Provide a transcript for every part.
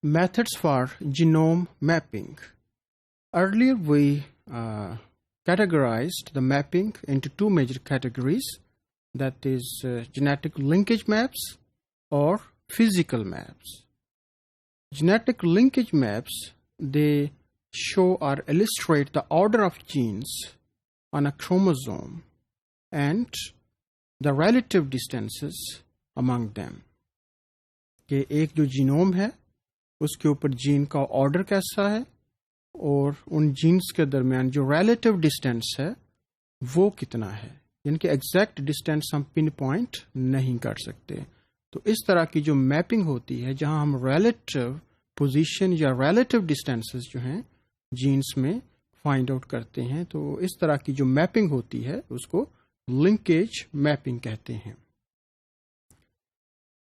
methods for genome mapping. Earlier, we categorized the mapping into two major categories, that is genetic linkage maps or physical maps. Genetic linkage maps, they show or illustrate the order of genes on a chromosome and the relative distances among them. कि एक जो genome है उसके ऊपर gene का order कैसा है और उन जीन्स के दरमियान जो रिलेटिव डिस्टेंस है वो कितना है, यानी कि एग्जैक्ट डिस्टेंस हम पिन पॉइंट नहीं कर सकते. तो इस तरह की जो मैपिंग होती है जहां हम रिलेटिव पोजीशन या रिलेटिव डिस्टेंसेस जो हैं जीन्स में फाइंड आउट करते हैं, तो इस तरह की जो मैपिंग होती है उसको लिंकेज मैपिंग कहते हैं.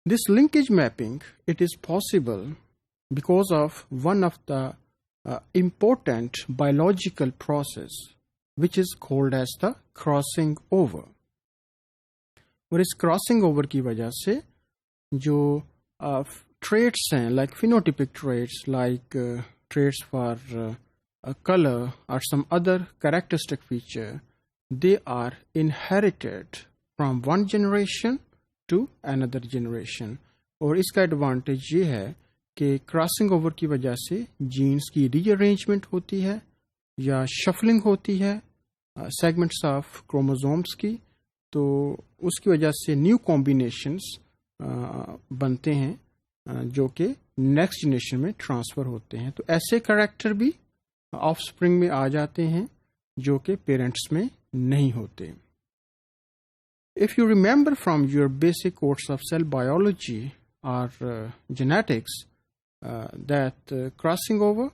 This linkage mapping, it is possible because of one of the important biological process which is called as the crossing over. और इस crossing over की वजह से जो traits हैं, like phenotypic traits, like traits for color or some other characteristic feature, they are inherited from one generation to another generation. और इसका advantage ये है कि क्रॉसिंग ओवर की वजह से जीन्स की रीअरेंजमेंट होती है या शफलिंग होती है सेगमेंट्स ऑफ क्रोमोसोम्स की, तो उसकी वजह से न्यू कॉम्बिनेशंस बनते हैं जो कि नेक्स्ट जनरेशन में ट्रांसफ़र होते हैं. तो ऐसे कैरेक्टर भी ऑफस्प्रिंग में आ जाते हैं जो कि पेरेंट्स में नहीं होते. If you remember from your basic course of cell biology or genetics, that crossing over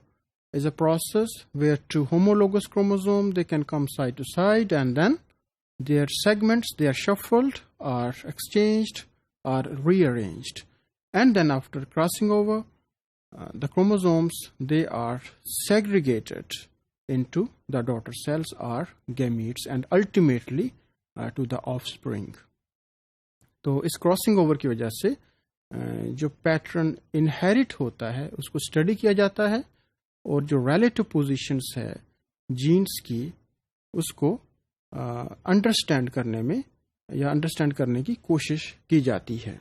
is a process where two homologous chromosomes, they can come side to side, and then their segments, they are shuffled or exchanged or rearranged. And then after crossing over, the chromosomes, they are segregated into the daughter cells or gametes and ultimately to the offspring. तो इस crossing over की वजह से जो pattern inherit होता है उसको study किया जाता है और जो रिलेटिव पोजीशंस है जीन्स की उसको अंडरस्टैंड करने में या अंडरस्टैंड करने की कोशिश की जाती है.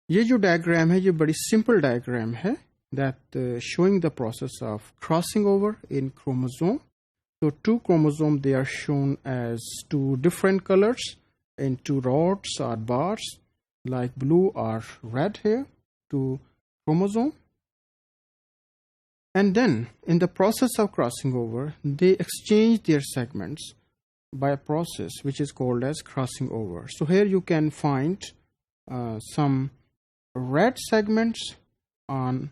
ये जो डायग्राम है ये बड़ी सिंपल डायग्राम है that showing the process of crossing over in chromosome. So two chromosomes, they are shown as two different colors in two rods or bars, like blue or red here, two chromosomes. And then in the process of crossing over, they exchange their segments by a process which is called as crossing over. So here you can find some red segments on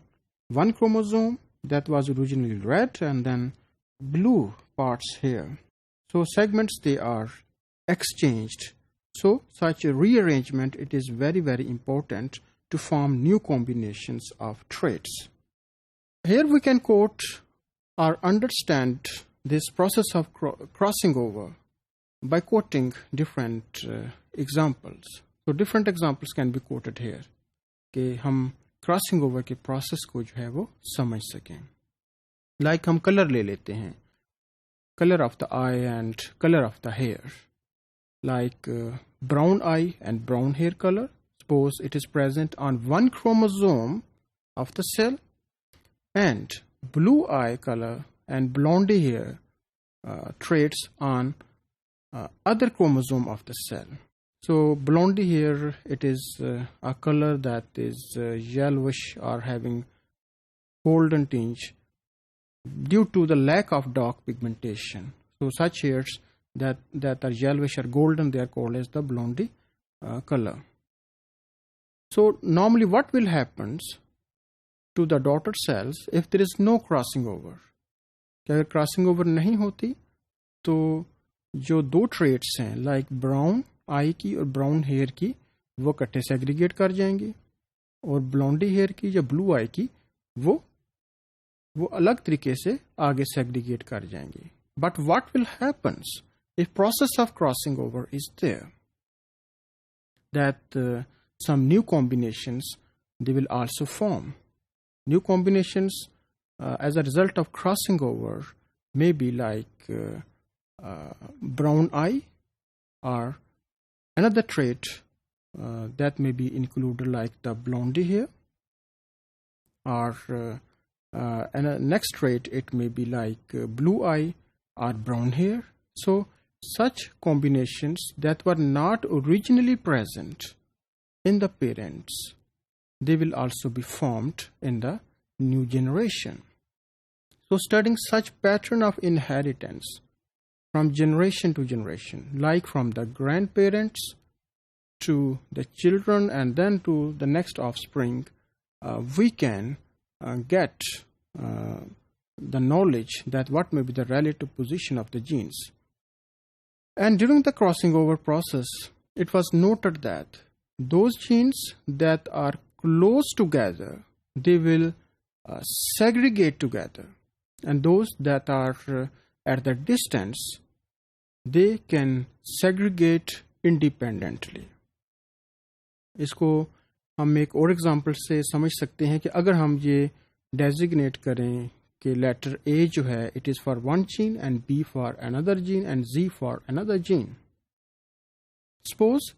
one chromosome that was originally red, and then blue parts here. So segments, they are exchanged. So such a rearrangement, it is very, very important to form new combinations of traits. Here we can quote or understand this process of crossing over by quoting different examples. So different examples can be quoted here कि हम crossing over के process को जो है वो समझ सकें. Like हम कलर ले लेते हैं, color of the eye and color of the hair. Like brown eye and brown hair color, suppose it is present on one chromosome of the cell, and blue eye color and blondie hair traits on other chromosome of the cell. So blondie hair, it is a color that is yellowish or having golden tinge due to the lack of dark pigmentation. So such hairs that are yellowish or golden, they are called as the blondie color. So normally what will happen to the daughter cells if there is no crossing over? कि अगर crossing over नहीं होती तो जो दो traits हैं like brown आई की और ब्राउन हेयर की वो इकट्ठे सेग्रीगेट कर जाएंगी, और ब्लॉन्डी हेयर की या ब्लू आई की वो अलग तरीके से आगे सेग्रीगेट कर जाएंगी. But what will happens if process of crossing over is there, that some new combinations they will also form. New combinations as a result of crossing over may be like brown eye, or another trait that may be included like the blondie hair, or and a next trait it may be like blue eye or brown hair. So such combinations that were not originally present in the parents, they will also be formed in the new generation. So studying such pattern of inheritance from generation to generation, like from the grandparents to the children and then to the next offspring, we can get the knowledge that what may be the relative position of the genes. And during the crossing over process, it was noted that those genes that are close together, they will segregate together, and those that are at the distance, they can segregate independently. इसको हम एक और example से समझ सकते हैं कि अगर हम ये डेजिग्नेट करें कि लेटर A जो है it is for one gene and B for another gene and Z for another gene. Suppose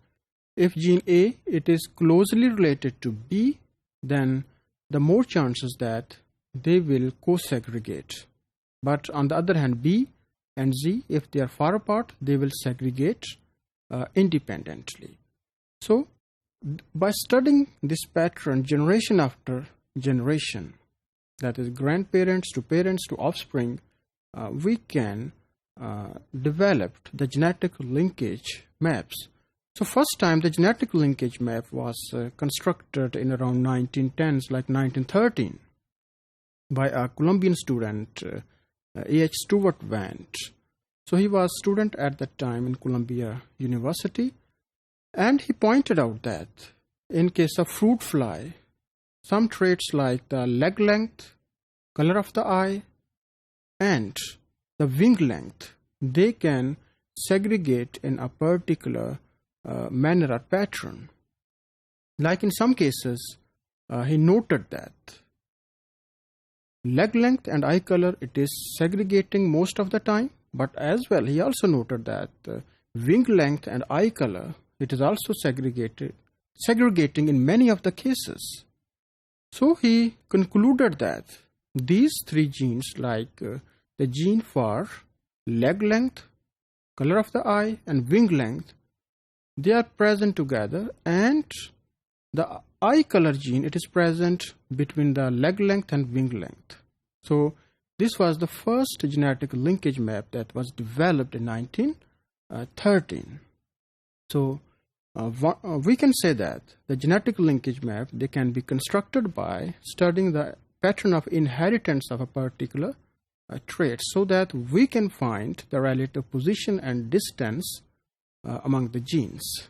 if gene A it is closely related to B, then the more chances that they will co-segregate. But on the other hand, B and Z, if they are far apart, they will segregate independently. So by studying this pattern generation after generation, that is grandparents to parents to offspring, we can develop the genetic linkage maps. So first time the genetic linkage map was constructed in around 1910s, like 1913, by a Colombian student, A.H. Stewart Vant. So he was student at that time in Columbia University, and he pointed out that in case of fruit fly, some traits like the leg length, color of the eye, and the wing length, they can segregate in a particular manner or pattern. Like in some cases, he noted that leg length and eye color, it is segregating most of the time, but as well he also noted that wing length and eye color, it is also segregating in many of the cases. So he concluded that these three genes, like the gene for leg length, color of the eye, and wing length, they are present together, and the eye color gene, it is present between the leg length and wing length. So this was the first genetic linkage map that was developed in 1913. So we can say that the genetic linkage map, they can be constructed by studying the pattern of inheritance of a particular trait, so that we can find the relative position and distance among the genes.